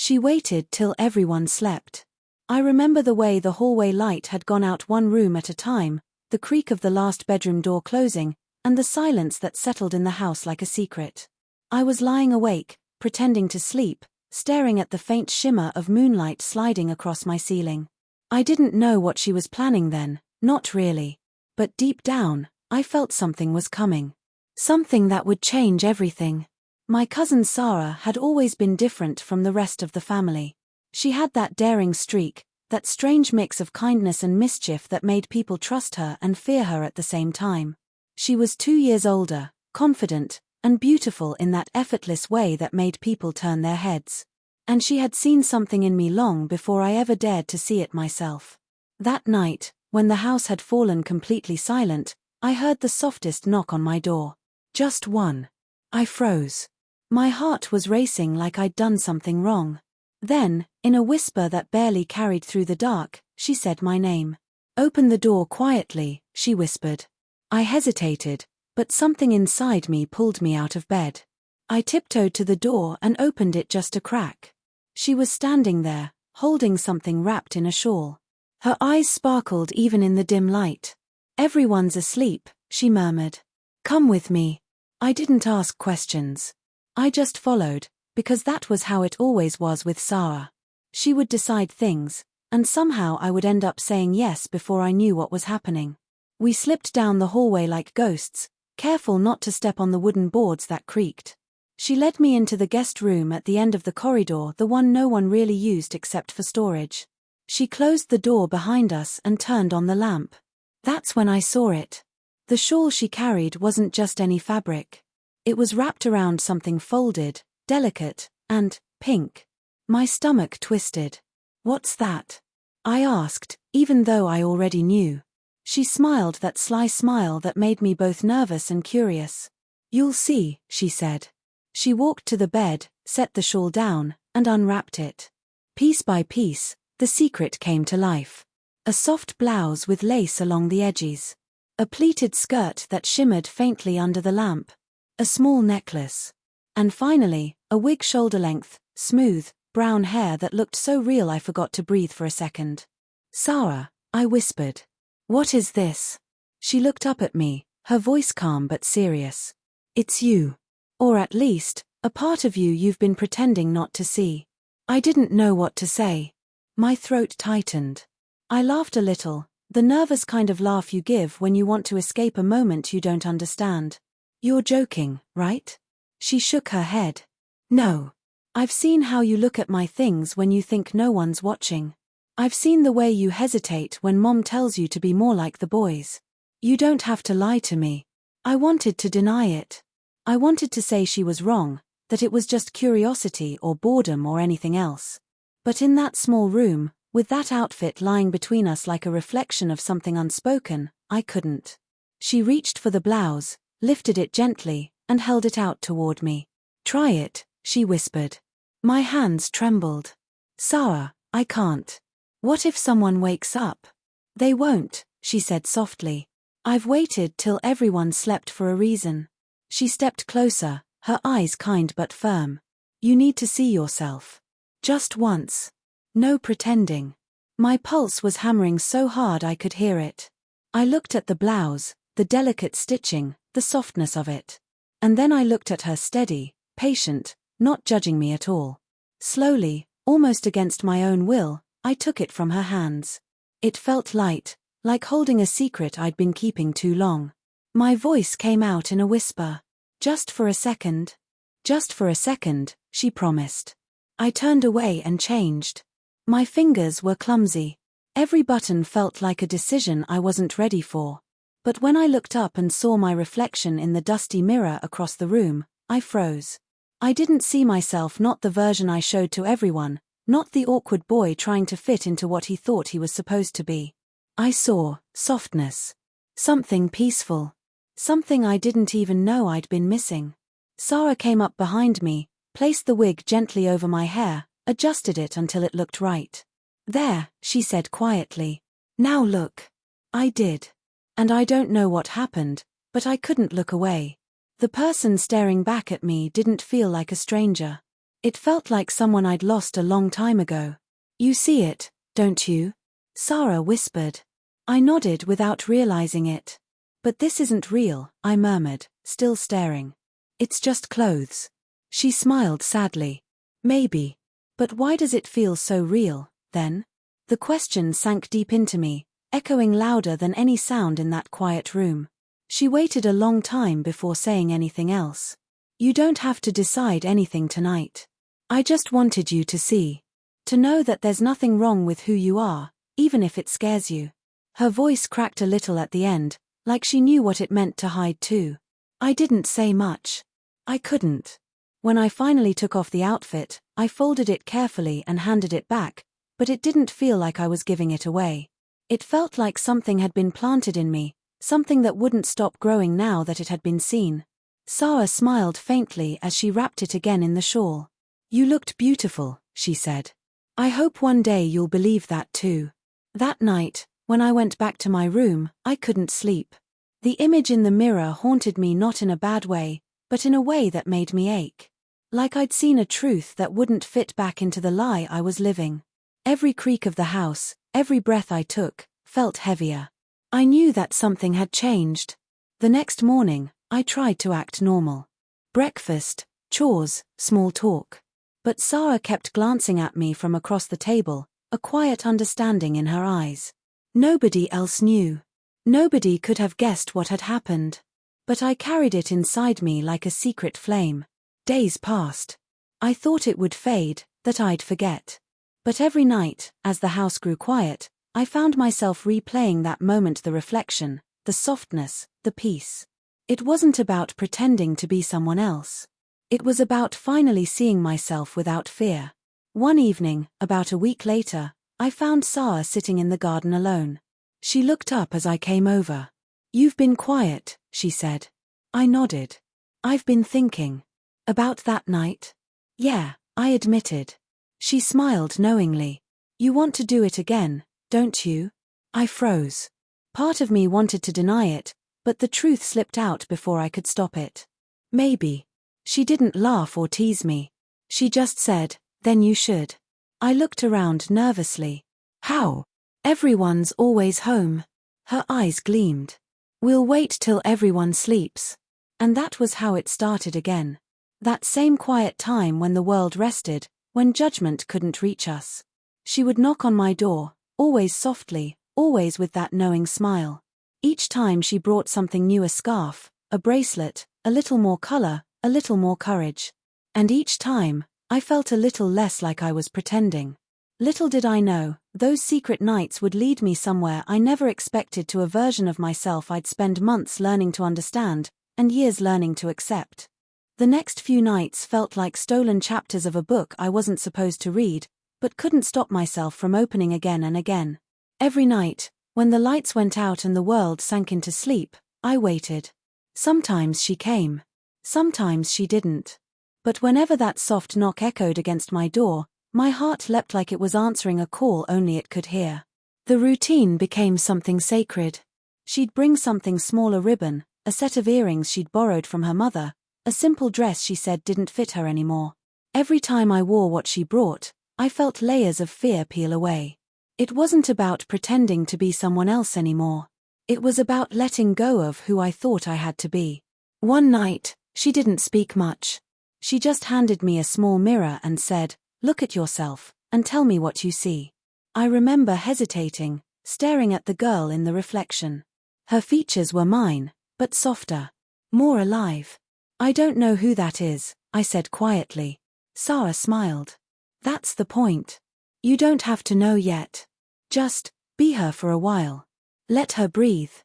She waited till everyone slept. I remember the way the hallway light had gone out one room at a time, the creak of the last bedroom door closing, and the silence that settled in the house like a secret. I was lying awake, pretending to sleep, staring at the faint shimmer of moonlight sliding across my ceiling. I didn't know what she was planning then, not really. But deep down, I felt something was coming. Something that would change everything. My cousin Sarah had always been different from the rest of the family. She had that daring streak, that strange mix of kindness and mischief that made people trust her and fear her at the same time. She was 2 years older, confident, and beautiful in that effortless way that made people turn their heads. And she had seen something in me long before I ever dared to see it myself. That night, when the house had fallen completely silent, I heard the softest knock on my door. Just one. I froze. My heart was racing like I'd done something wrong. Then, in a whisper that barely carried through the dark, she said my name. "Open the door quietly," she whispered. I hesitated, but something inside me pulled me out of bed. I tiptoed to the door and opened it just a crack. She was standing there, holding something wrapped in a shawl. Her eyes sparkled even in the dim light. "Everyone's asleep," she murmured. "Come with me." I didn't ask questions. I just followed, because that was how it always was with Sarah. She would decide things, and somehow I would end up saying yes before I knew what was happening. We slipped down the hallway like ghosts, careful not to step on the wooden boards that creaked. She led me into the guest room at the end of the corridor, the one no one really used except for storage. She closed the door behind us and turned on the lamp. That's when I saw it. The shawl she carried wasn't just any fabric. It was wrapped around something folded, delicate, and pink. My stomach twisted. "What's that?" I asked, even though I already knew. She smiled that sly smile that made me both nervous and curious. "You'll see," she said. She walked to the bed, set the shawl down, and unwrapped it. Piece by piece, the secret came to life. A soft blouse with lace along the edges. A pleated skirt that shimmered faintly under the lamp. A small necklace. And finally, a wig shoulder-length, smooth, brown hair that looked so real I forgot to breathe for a second. "Sarah," I whispered. "What is this?" She looked up at me, her voice calm but serious. "It's you. Or at least, a part of you you've been pretending not to see." I didn't know what to say. My throat tightened. I laughed a little, the nervous kind of laugh you give when you want to escape a moment you don't understand. "You're joking, right?" She shook her head. "No. I've seen how you look at my things when you think no one's watching. I've seen the way you hesitate when Mom tells you to be more like the boys. You don't have to lie to me." I wanted to deny it. I wanted to say she was wrong, that it was just curiosity or boredom or anything else. But in that small room, with that outfit lying between us like a reflection of something unspoken, I couldn't. She reached for the blouse, lifted it gently, and held it out toward me. "Try it," she whispered. My hands trembled. "Sarah, I can't. What if someone wakes up?" "They won't," she said softly. "I've waited till everyone slept for a reason." She stepped closer, her eyes kind but firm. "You need to see yourself. Just once. No pretending." My pulse was hammering so hard I could hear it. I looked at the blouse, the delicate stitching, the softness of it. And then I looked at her steady, patient, not judging me at all. Slowly, almost against my own will, I took it from her hands. It felt light, like holding a secret I'd been keeping too long. My voice came out in a whisper. "Just for a second." "Just for a second," she promised. I turned away and changed. My fingers were clumsy. Every button felt like a decision I wasn't ready for. But when I looked up and saw my reflection in the dusty mirror across the room, I froze. I didn't see myself, not the version I showed to everyone, not the awkward boy trying to fit into what he thought he was supposed to be. I saw softness. Something peaceful. Something I didn't even know I'd been missing. Sarah came up behind me, placed the wig gently over my hair, adjusted it until it looked right. "There," she said quietly. "Now look." I did. And I don't know what happened, but I couldn't look away. The person staring back at me didn't feel like a stranger. It felt like someone I'd lost a long time ago. You see it, don't you? Sarah whispered. I nodded without realizing it. But this isn't real, I murmured, still staring. It's just clothes. She smiled sadly. Maybe. But why does it feel so real, then? The question sank deep into me, echoing louder than any sound in that quiet room. She waited a long time before saying anything else. You don't have to decide anything tonight. I just wanted you to see. To know that there's nothing wrong with who you are, even if it scares you. Her voice cracked a little at the end, like she knew what it meant to hide too. I didn't say much. I couldn't. When I finally took off the outfit, I folded it carefully and handed it back, but it didn't feel like I was giving it away. It felt like something had been planted in me, something that wouldn't stop growing now that it had been seen. Sarah smiled faintly as she wrapped it again in the shawl. You looked beautiful, she said. I hope one day you'll believe that too. That night, when I went back to my room, I couldn't sleep. The image in the mirror haunted me, not in a bad way, but in a way that made me ache. Like I'd seen a truth that wouldn't fit back into the lie I was living. Every creak of the house, every breath I took, felt heavier. I knew that something had changed. The next morning, I tried to act normal. Breakfast, chores, small talk. But Sarah kept glancing at me from across the table, a quiet understanding in her eyes. Nobody else knew. Nobody could have guessed what had happened. But I carried it inside me like a secret flame. Days passed. I thought it would fade, that I'd forget. But every night, as the house grew quiet, I found myself replaying that moment, the reflection, the softness, the peace. It wasn't about pretending to be someone else. It was about finally seeing myself without fear. One evening, about a week later, I found Sarah sitting in the garden alone. She looked up as I came over. You've been quiet, she said. I nodded. I've been thinking. About that night? Yeah, I admitted. She smiled knowingly. You want to do it again, don't you? I froze. Part of me wanted to deny it, but the truth slipped out before I could stop it. Maybe. She didn't laugh or tease me. She just said, then you should. I looked around nervously. How? Everyone's always home. Her eyes gleamed. We'll wait till everyone sleeps. And that was how it started again. That same quiet time when the world rested, when judgment couldn't reach us. She would knock on my door, always softly, always with that knowing smile. Each time she brought something new, a scarf, a bracelet, a little more color, a little more courage. And each time, I felt a little less like I was pretending. Little did I know, those secret nights would lead me somewhere I never expected, to a version of myself I'd spend months learning to understand, and years learning to accept. The next few nights felt like stolen chapters of a book I wasn't supposed to read, but couldn't stop myself from opening again and again. Every night, when the lights went out and the world sank into sleep, I waited. Sometimes she came. Sometimes she didn't. But whenever that soft knock echoed against my door, my heart leapt like it was answering a call only it could hear. The routine became something sacred. She'd bring something small, a ribbon, a set of earrings she'd borrowed from her mother, a simple dress she said didn't fit her anymore. Every time I wore what she brought, I felt layers of fear peel away. It wasn't about pretending to be someone else anymore. It was about letting go of who I thought I had to be. One night, she didn't speak much. She just handed me a small mirror and said, "Look at yourself, and tell me what you see." I remember hesitating, staring at the girl in the reflection. Her features were mine, but softer. More alive. "I don't know who that is," I said quietly. Sarah smiled. "That's the point. You don't have to know yet. Just be her for a while. Let her breathe."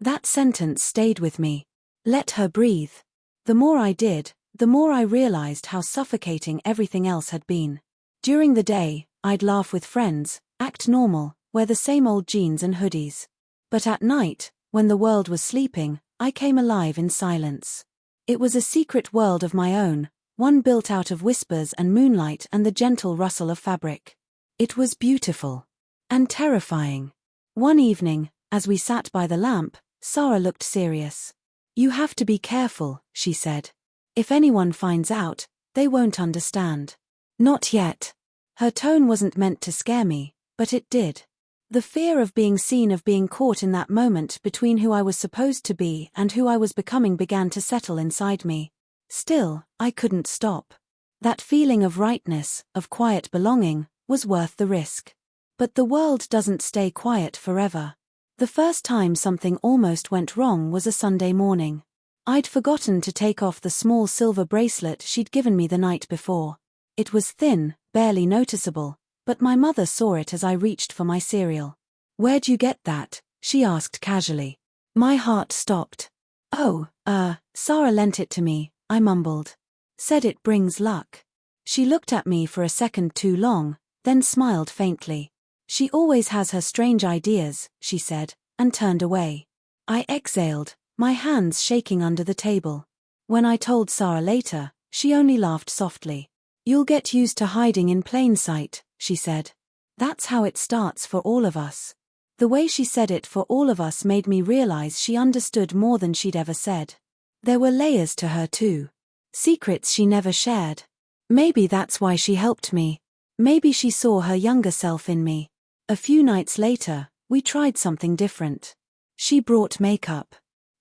That sentence stayed with me. Let her breathe. The more I did, the more I realized how suffocating everything else had been. During the day, I'd laugh with friends, act normal, wear the same old jeans and hoodies. But at night, when the world was sleeping, I came alive in silence. It was a secret world of my own, one built out of whispers and moonlight and the gentle rustle of fabric. It was beautiful. And terrifying. One evening, as we sat by the lamp, Sarah looked serious. "You have to be careful," she said. "If anyone finds out, they won't understand." Not yet. Her tone wasn't meant to scare me, but it did. The fear of being seen, of being caught in that moment between who I was supposed to be and who I was becoming, began to settle inside me. Still, I couldn't stop. That feeling of rightness, of quiet belonging, was worth the risk. But the world doesn't stay quiet forever. The first time something almost went wrong was a Sunday morning. I'd forgotten to take off the small silver bracelet she'd given me the night before. It was thin, barely noticeable, but my mother saw it as I reached for my cereal. "Where'd you get that?" she asked casually. My heart stopped. "Oh, Sarah lent it to me," I mumbled. "Said it brings luck." She looked at me for a second too long, then smiled faintly. "She always has her strange ideas," she said, and turned away. I exhaled, my hands shaking under the table. When I told Sarah later, she only laughed softly. "You'll get used to hiding in plain sight," she said. "That's how it starts for all of us." The way she said it, "for all of us," made me realize she understood more than she'd ever said. There were layers to her too. Secrets she never shared. Maybe that's why she helped me. Maybe she saw her younger self in me. A few nights later, we tried something different. She brought makeup.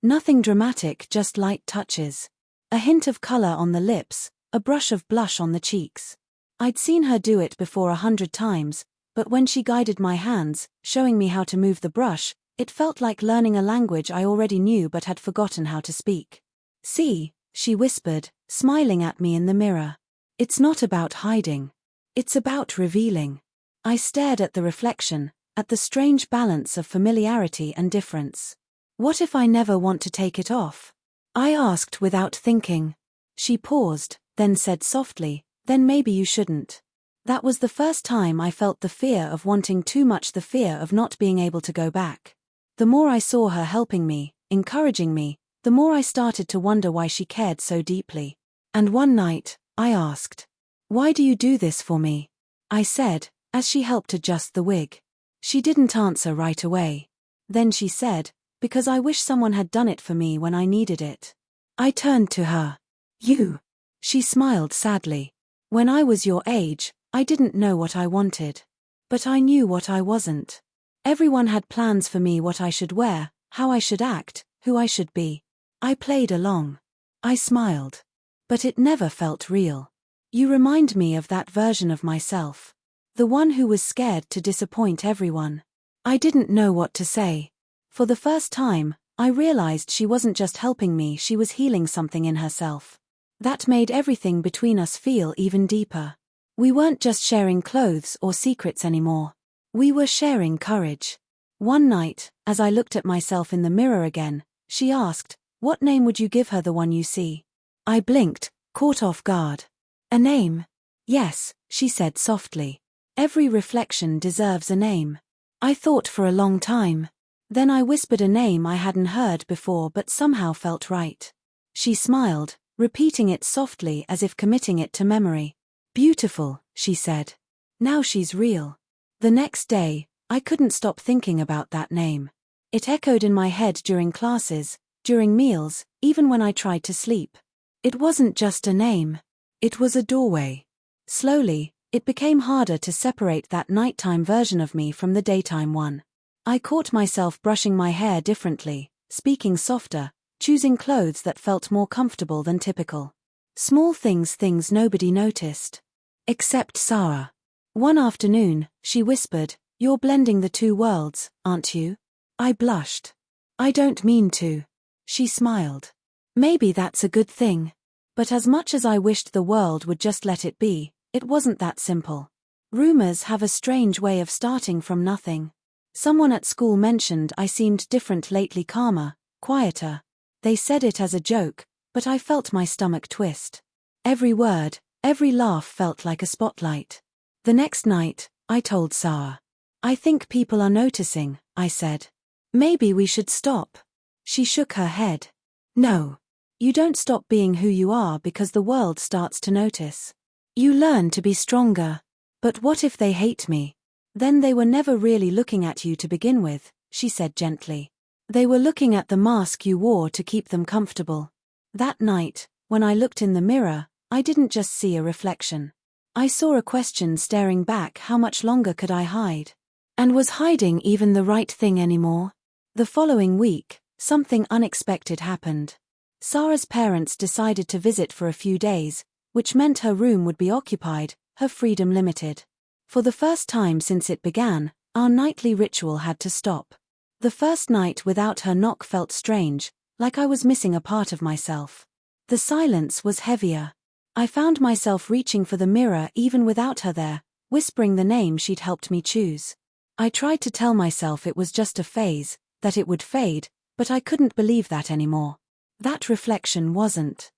Nothing dramatic, just light touches. A hint of color on the lips, a brush of blush on the cheeks. I'd seen her do it before 100 times, but when she guided my hands, showing me how to move the brush, it felt like learning a language I already knew but had forgotten how to speak. "See," she whispered, smiling at me in the mirror. "It's not about hiding. It's about revealing." I stared at the reflection, at the strange balance of familiarity and difference. "What if I never want to take it off?" I asked without thinking. She paused, then said softly, "Then maybe you shouldn't." That was the first time I felt the fear of wanting too much, the fear of not being able to go back. The more I saw her helping me, encouraging me, the more I started to wonder why she cared so deeply. And one night, I asked, "Why do you do this for me?" I said, as she helped adjust the wig. She didn't answer right away. Then she said, "Because I wish someone had done it for me when I needed it." I turned to her. "You?" She smiled sadly. "When I was your age, I didn't know what I wanted. But I knew what I wasn't. Everyone had plans for me, what I should wear, how I should act, who I should be. I played along." I smiled. "But it never felt real. You remind me of that version of myself. The one who was scared to disappoint everyone." I didn't know what to say. For the first time, I realized she wasn't just helping me, she was healing something in herself. That made everything between us feel even deeper. We weren't just sharing clothes or secrets anymore. We were sharing courage. One night, as I looked at myself in the mirror again, she asked, "What name would you give her, the one you see?" I blinked, caught off guard. "A name?" "Yes," she said softly. "Every reflection deserves a name." I thought for a long time. Then I whispered a name I hadn't heard before but somehow felt right. She smiled, repeating it softly as if committing it to memory. "Beautiful," she said. "Now she's real." The next day, I couldn't stop thinking about that name. It echoed in my head during classes, during meals, even when I tried to sleep. It wasn't just a name. It was a doorway. Slowly, it became harder to separate that nighttime version of me from the daytime one. I caught myself brushing my hair differently, speaking softer, choosing clothes that felt more comfortable than typical. Small things nobody noticed. Except Sarah. One afternoon, she whispered, "You're blending the two worlds, aren't you?" I blushed. "I don't mean to." She smiled. "Maybe that's a good thing." But as much as I wished the world would just let it be, it wasn't that simple. Rumors have a strange way of starting from nothing. Someone at school mentioned I seemed different lately, calmer, quieter. They said it as a joke, but I felt my stomach twist. Every word, every laugh felt like a spotlight. The next night, I told Sarah. "I think people are noticing," I said. "Maybe we should stop." She shook her head. "No. You don't stop being who you are because the world starts to notice. You learn to be stronger." "But what if they hate me?" "Then they were never really looking at you to begin with," she said gently. "They were looking at the mask you wore to keep them comfortable." That night, when I looked in the mirror, I didn't just see a reflection. I saw a question staring back. How much longer could I hide? And was hiding even the right thing anymore? The following week, something unexpected happened. Sarah's parents decided to visit for a few days, which meant her room would be occupied, her freedom limited. For the first time since it began, our nightly ritual had to stop. The first night without her knock felt strange, like I was missing a part of myself. The silence was heavier. I found myself reaching for the mirror even without her there, whispering the name she'd helped me choose. I tried to tell myself it was just a phase, that it would fade, but I couldn't believe that anymore. That reflection wasn't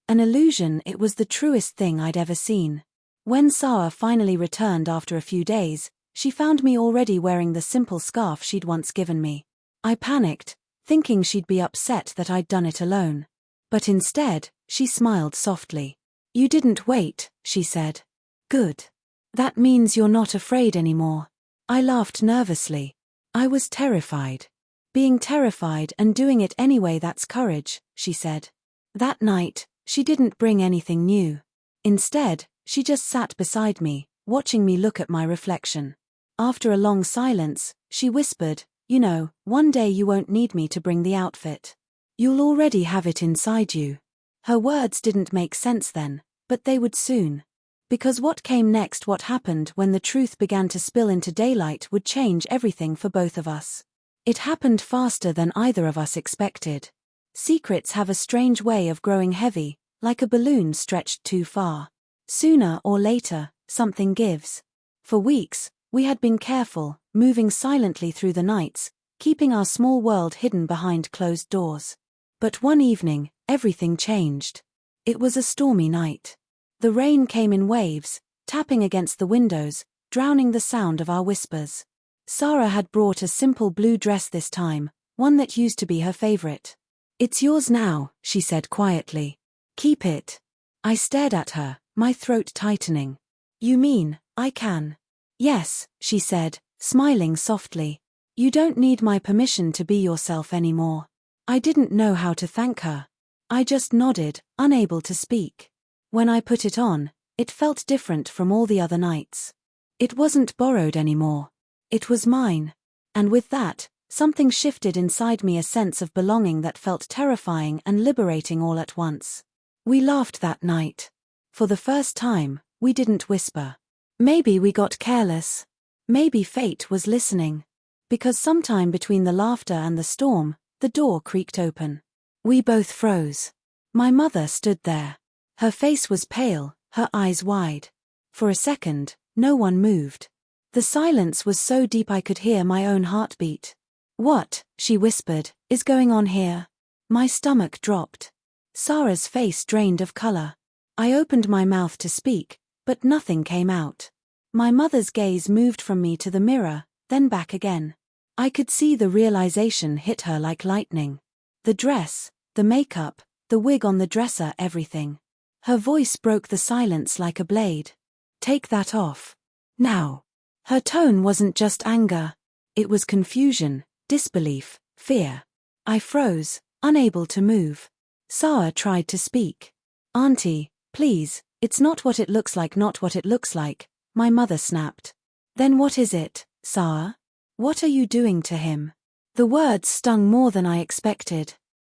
an illusion, it was the truest thing I'd ever seen. When Sarah finally returned after a few days, she found me already wearing the simple scarf she'd once given me. I panicked, thinking she'd be upset that I'd done it alone. But instead, she smiled softly. "You didn't wait," she said. "Good. That means you're not afraid anymore." I laughed nervously. I was terrified. "Being terrified and doing it anyway, that's courage," she said. That night, she didn't bring anything new. Instead, she just sat beside me, watching me look at my reflection. After a long silence, she whispered, "You know, one day you won't need me to bring the outfit. You'll already have it inside you." Her words didn't make sense then, but they would soon. Because what came next, what happened when the truth began to spill into daylight, would change everything for both of us. It happened faster than either of us expected. Secrets have a strange way of growing heavy, like a balloon stretched too far. Sooner or later, something gives. For weeks, we had been careful, moving silently through the nights, keeping our small world hidden behind closed doors. But one evening, everything changed. It was a stormy night. The rain came in waves, tapping against the windows, drowning the sound of our whispers. Sarah had brought a simple blue dress this time, one that used to be her favorite. "It's yours now," she said quietly. "Keep it." I stared at her, my throat tightening. "You mean, I can?" "Yes," she said, smiling softly. "You don't need my permission to be yourself anymore." I didn't know how to thank her. I just nodded, unable to speak. When I put it on, it felt different from all the other nights. It wasn't borrowed anymore. It was mine. And with that, something shifted inside me, a sense of belonging that felt terrifying and liberating all at once. We laughed that night. For the first time, we didn't whisper. Maybe we got careless. Maybe fate was listening. Because sometime between the laughter and the storm, the door creaked open. We both froze. My mother stood there. Her face was pale, her eyes wide. For a second, no one moved. The silence was so deep I could hear my own heartbeat. "What," she whispered, "is going on here?" My stomach dropped. Sarah's face drained of color. I opened my mouth to speak, but nothing came out. My mother's gaze moved from me to the mirror, then back again. I could see the realization hit her like lightning. The dress, the makeup, the wig on the dresser, everything. Her voice broke the silence like a blade. "Take that off. Now." Her tone wasn't just anger. It was confusion, disbelief, fear. I froze, unable to move. Sarah tried to speak. "Auntie, please, it's not what it looks like, not what it looks like," my mother snapped. "Then what is it, Sarah? What are you doing to him?" The words stung more than I expected.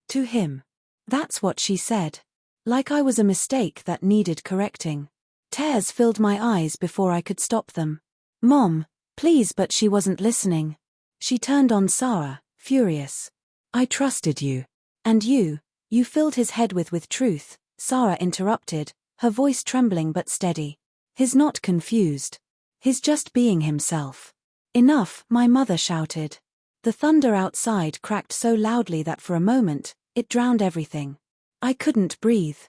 "To him." That's what she said. Like I was a mistake that needed correcting. Tears filled my eyes before I could stop them. "Mom, please," but she wasn't listening. She turned on Sarah, furious. "I trusted you. And you filled his head with truth," Sarah interrupted, her voice trembling but steady. "He's not confused. He's just being himself." "Enough," my mother shouted. The thunder outside cracked so loudly that for a moment, it drowned everything. I couldn't breathe.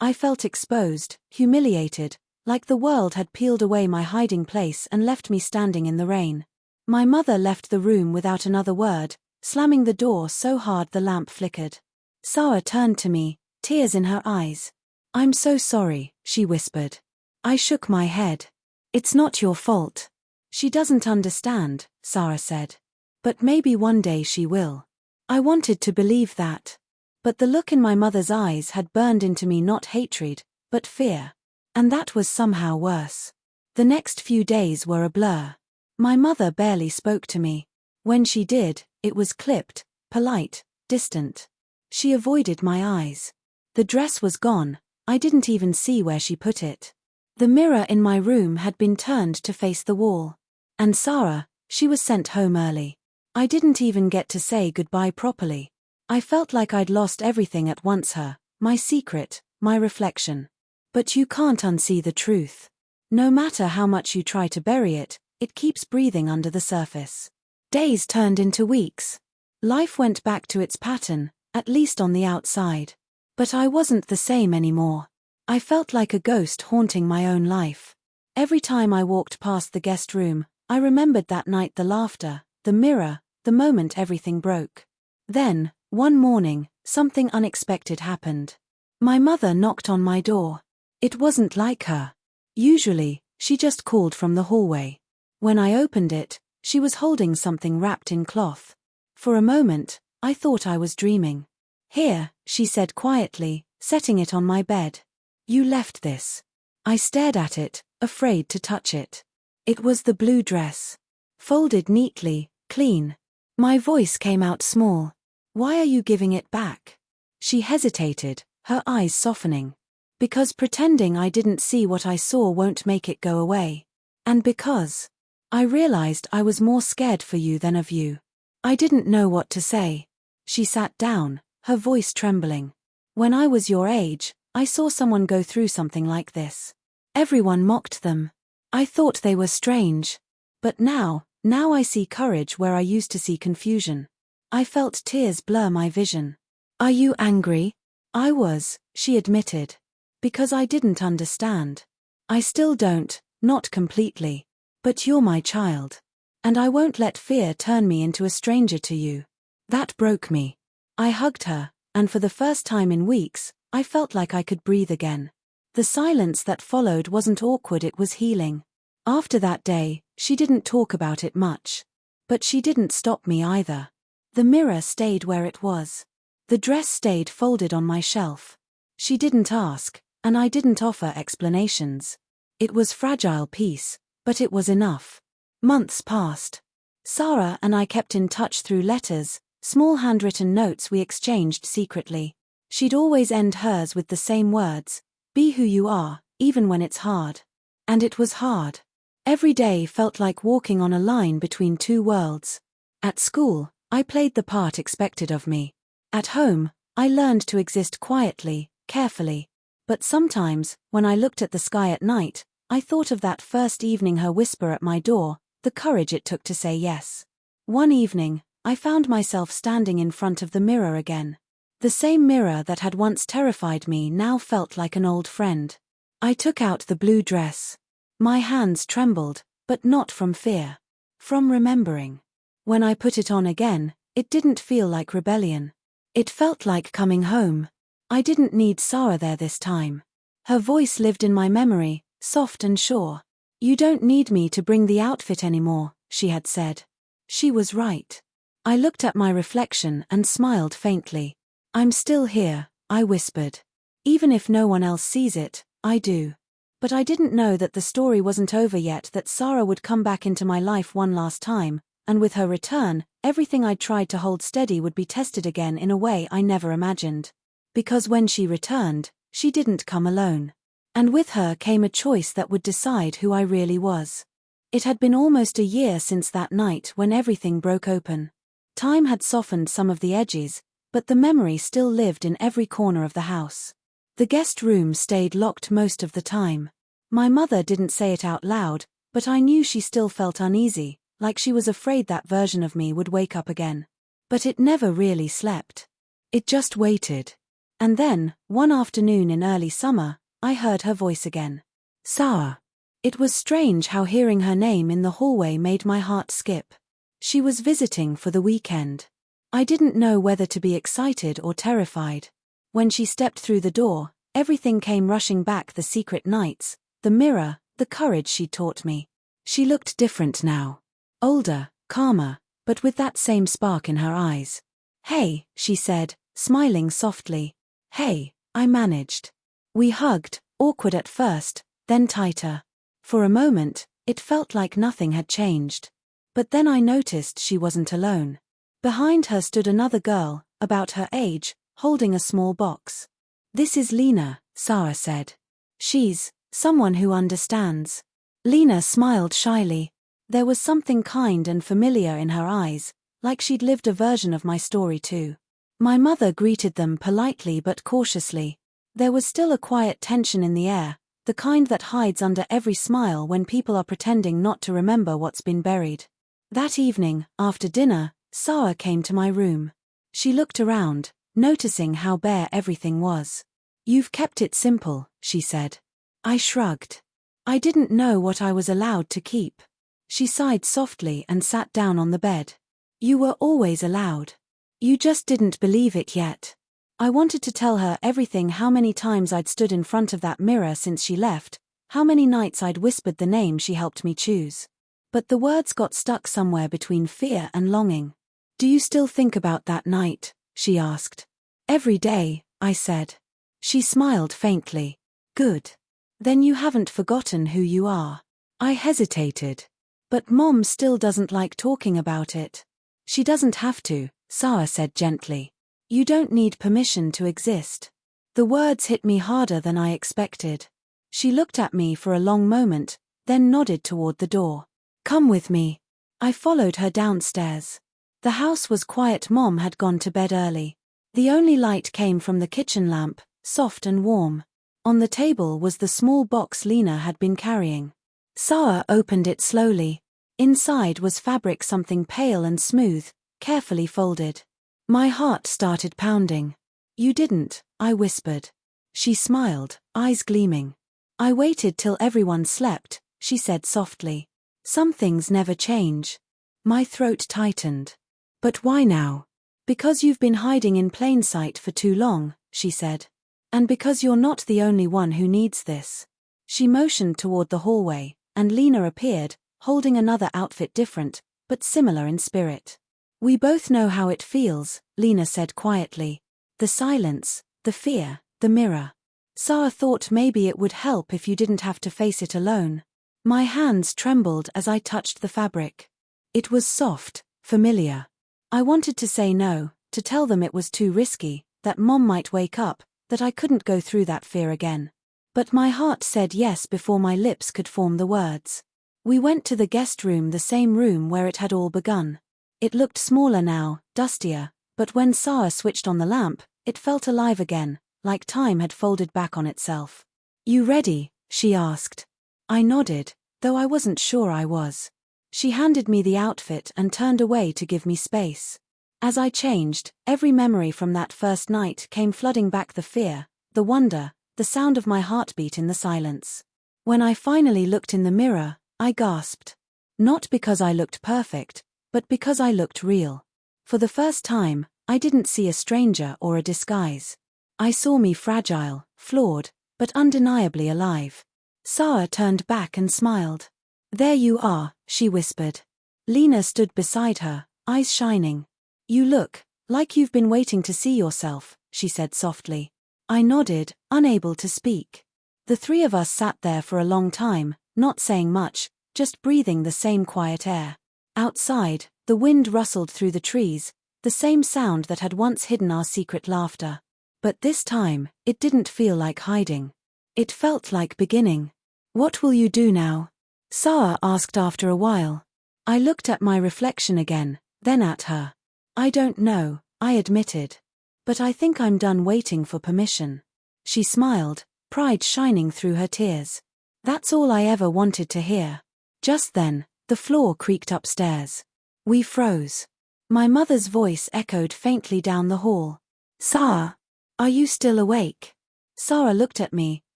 I felt exposed, humiliated, like the world had peeled away my hiding place and left me standing in the rain. My mother left the room without another word, slamming the door so hard the lamp flickered. Sarah turned to me, tears in her eyes. "I'm so sorry," she whispered. I shook my head. "It's not your fault." "She doesn't understand," Sarah said. "But maybe one day she will." I wanted to believe that. But the look in my mother's eyes had burned into me, not hatred, but fear. And that was somehow worse. The next few days were a blur. My mother barely spoke to me. When she did, it was clipped, polite, distant. She avoided my eyes. The dress was gone, I didn't even see where she put it. The mirror in my room had been turned to face the wall. And Sarah, she was sent home early. I didn't even get to say goodbye properly. I felt like I'd lost everything at once, her, my secret, my reflection. But you can't unsee the truth. No matter how much you try to bury it, it keeps breathing under the surface. Days turned into weeks. Life went back to its pattern, at least on the outside. But I wasn't the same anymore. I felt like a ghost haunting my own life. Every time I walked past the guest room, I remembered that night, the laughter, the mirror, the moment everything broke. Then, one morning, something unexpected happened. My mother knocked on my door. It wasn't like her. Usually, she just called from the hallway. When I opened it, she was holding something wrapped in cloth. For a moment, I thought I was dreaming. "Here," she said quietly, setting it on my bed. "You left this." I stared at it, afraid to touch it. It was the blue dress. Folded neatly, clean. My voice came out small. "Why are you giving it back?" She hesitated, her eyes softening. "Because pretending I didn't see what I saw won't make it go away. And because I realized I was more scared for you than of you." I didn't know what to say. She sat down, her voice trembling. "When I was your age, I saw someone go through something like this. Everyone mocked them. I thought they were strange. But now I see courage where I used to see confusion." I felt tears blur my vision. "Are you angry?" I was, she admitted. "Because I didn't understand. I still don't, not completely. But you're my child. And I won't let fear turn me into a stranger to you." That broke me. I hugged her, and for the first time in weeks, I felt like I could breathe again. The silence that followed wasn't awkward, it was healing. After that day, she didn't talk about it much. But she didn't stop me either. The mirror stayed where it was. The dress stayed folded on my shelf. She didn't ask, and I didn't offer explanations. It was fragile piece, but it was enough. Months passed. Sarah and I kept in touch through letters, small handwritten notes we exchanged secretly. She'd always end hers with the same words: "Be who you are, even when it's hard." And it was hard. Every day felt like walking on a line between two worlds. At school, I played the part expected of me. At home, I learned to exist quietly, carefully. But sometimes, when I looked at the sky at night, I thought of that first evening, her whisper at my door, the courage it took to say yes. One evening, I found myself standing in front of the mirror again. The same mirror that had once terrified me now felt like an old friend. I took out the blue dress. My hands trembled, but not from fear. From remembering. When I put it on again, it didn't feel like rebellion. It felt like coming home. I didn't need Sarah there this time. Her voice lived in my memory, soft and sure. "You don't need me to bring the outfit anymore," she had said. She was right. I looked at my reflection and smiled faintly. "I'm still here," I whispered. "Even if no one else sees it, I do." But I didn't know that the story wasn't over yet, that Sarah would come back into my life one last time, and with her return, everything I'd tried to hold steady would be tested again in a way I never imagined. Because when she returned, she didn't come alone. And with her came a choice that would decide who I really was. It had been almost a year since that night when everything broke open. Time had softened some of the edges, but the memory still lived in every corner of the house. The guest room stayed locked most of the time. My mother didn't say it out loud, but I knew she still felt uneasy, like she was afraid that version of me would wake up again. But it never really slept. It just waited. And then, one afternoon in early summer, I heard her voice again. "Sarah." It was strange how hearing her name in the hallway made my heart skip. She was visiting for the weekend. I didn't know whether to be excited or terrified. When she stepped through the door, everything came rushing back: the secret nights, the mirror, the courage she'd taught me. She looked different now. Older, calmer, but with that same spark in her eyes. "Hey," she said, smiling softly. "Hey," I managed. We hugged, awkward at first, then tighter. For a moment, it felt like nothing had changed. But then I noticed she wasn't alone. Behind her stood another girl, about her age, holding a small box. "This is Lena," Sarah said. "She's someone who understands." Lena smiled shyly. There was something kind and familiar in her eyes, like she'd lived a version of my story too. My mother greeted them politely but cautiously. There was still a quiet tension in the air, the kind that hides under every smile when people are pretending not to remember what's been buried. That evening, after dinner, Sarah came to my room. She looked around, noticing how bare everything was. "You've kept it simple," she said. I shrugged. I didn't know what I was allowed to keep. She sighed softly and sat down on the bed. "You were always allowed. You just didn't believe it yet." I wanted to tell her everything, how many times I'd stood in front of that mirror since she left, how many nights I'd whispered the name she helped me choose. But the words got stuck somewhere between fear and longing. "Do you still think about that night?" she asked. "Every day," I said. She smiled faintly. "Good. Then you haven't forgotten who you are." I hesitated. "But Mom still doesn't like talking about it." "She doesn't have to," Sarah said gently. "You don't need permission to exist." The words hit me harder than I expected. She looked at me for a long moment, then nodded toward the door. "Come with me." I followed her downstairs. The house was quiet. Mom had gone to bed early. The only light came from the kitchen lamp, soft and warm. On the table was the small box Lena had been carrying. Sarah opened it slowly. Inside was fabric, something pale and smooth, carefully folded. My heart started pounding. "You didn't," I whispered. She smiled, eyes gleaming. "I waited till everyone slept," she said softly. "Some things never change." My throat tightened. "But why now?" "Because you've been hiding in plain sight for too long," she said. "And because you're not the only one who needs this." She motioned toward the hallway, and Lena appeared, holding another outfit, different, but similar in spirit. "We both know how it feels," Lena said quietly. "The silence, the fear, the mirror. Sarah thought maybe it would help if you didn't have to face it alone." My hands trembled as I touched the fabric. It was soft, familiar. I wanted to say no, to tell them it was too risky, that Mom might wake up, that I couldn't go through that fear again. But my heart said yes before my lips could form the words. We went to the guest room, the same room where it had all begun. It looked smaller now, dustier, but when Sarah switched on the lamp, it felt alive again, like time had folded back on itself. "You ready?" she asked. I nodded, though I wasn't sure I was. She handed me the outfit and turned away to give me space. As I changed, every memory from that first night came flooding back, the fear, the wonder, the sound of my heartbeat in the silence. When I finally looked in the mirror, I gasped. Not because I looked perfect, but because I looked real. For the first time, I didn't see a stranger or a disguise. I saw me, fragile, flawed, but undeniably alive. Sarah turned back and smiled. "There you are," she whispered. Lena stood beside her, eyes shining. "You look like you've been waiting to see yourself," she said softly. I nodded, unable to speak. The three of us sat there for a long time, not saying much, just breathing the same quiet air. Outside, the wind rustled through the trees, the same sound that had once hidden our secret laughter. But this time, it didn't feel like hiding. It felt like beginning. "What will you do now?" Sarah asked after a while. I looked at my reflection again, then at her. "I don't know," I admitted. "But I think I'm done waiting for permission." She smiled, pride shining through her tears. That's all I ever wanted to hear. Just then, the floor creaked upstairs. We froze. My mother's voice echoed faintly down the hall. "Sarah, are you still awake?" Sarah looked at me,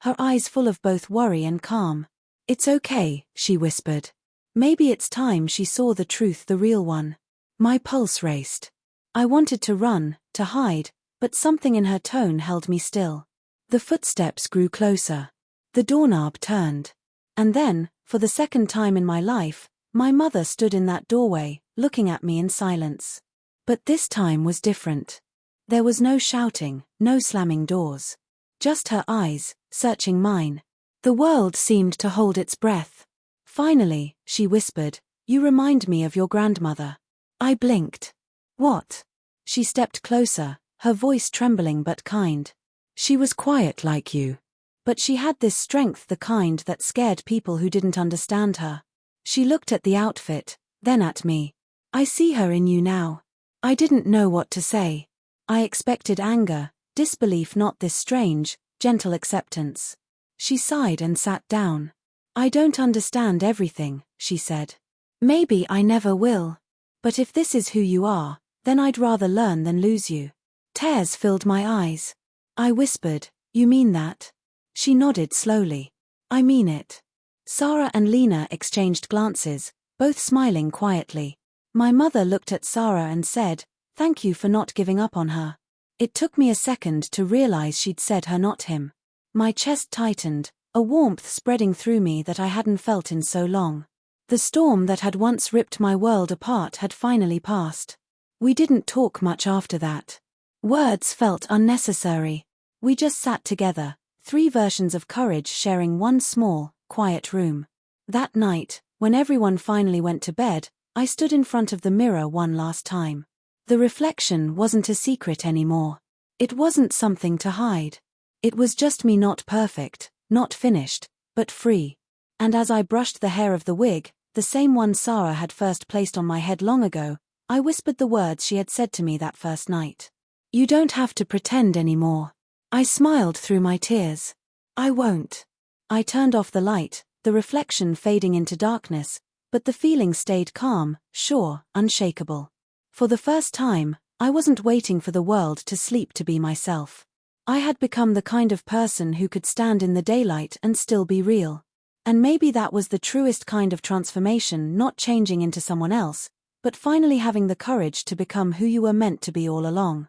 her eyes full of both worry and calm. "It's okay," she whispered. Maybe it's time she saw the truth, the real one. My pulse raced. I wanted to run, to hide, but something in her tone held me still. The footsteps grew closer. The doorknob turned. And then, for the second time in my life, my mother stood in that doorway, looking at me in silence. But this time was different. There was no shouting, no slamming doors. Just her eyes, searching mine. The world seemed to hold its breath. Finally, she whispered, "You remind me of your grandmother." I blinked. "What?" She stepped closer, her voice trembling but kind. "She was quiet like you. But she had this strength, the kind that scared people who didn't understand her." She looked at the outfit, then at me. "I see her in you now." I didn't know what to say. I expected anger, disbelief, not this strange, gentle acceptance. She sighed and sat down. "I don't understand everything," she said. "Maybe I never will. But if this is who you are, then I'd rather learn than lose you." Tears filled my eyes. I whispered, "You mean that?" She nodded slowly. "I mean it." Sarah and Lena exchanged glances, both smiling quietly. My mother looked at Sarah and said, "Thank you for not giving up on her." It took me a second to realize she'd said her, not him. My chest tightened, a warmth spreading through me that I hadn't felt in so long. The storm that had once ripped my world apart had finally passed. We didn't talk much after that. Words felt unnecessary. We just sat together, three versions of courage sharing one small, quiet room. That night, when everyone finally went to bed, I stood in front of the mirror one last time. The reflection wasn't a secret anymore. It wasn't something to hide. It was just me, not perfect, not finished, but free. And as I brushed the hair of the wig, the same one Sarah had first placed on my head long ago, I whispered the words she had said to me that first night. "You don't have to pretend anymore." I smiled through my tears. "I won't." I turned off the light, the reflection fading into darkness, but the feeling stayed calm, sure, unshakable. For the first time, I wasn't waiting for the world to sleep to be myself. I had become the kind of person who could stand in the daylight and still be real. And maybe that was the truest kind of transformation, not changing into someone else, but finally having the courage to become who you were meant to be all along.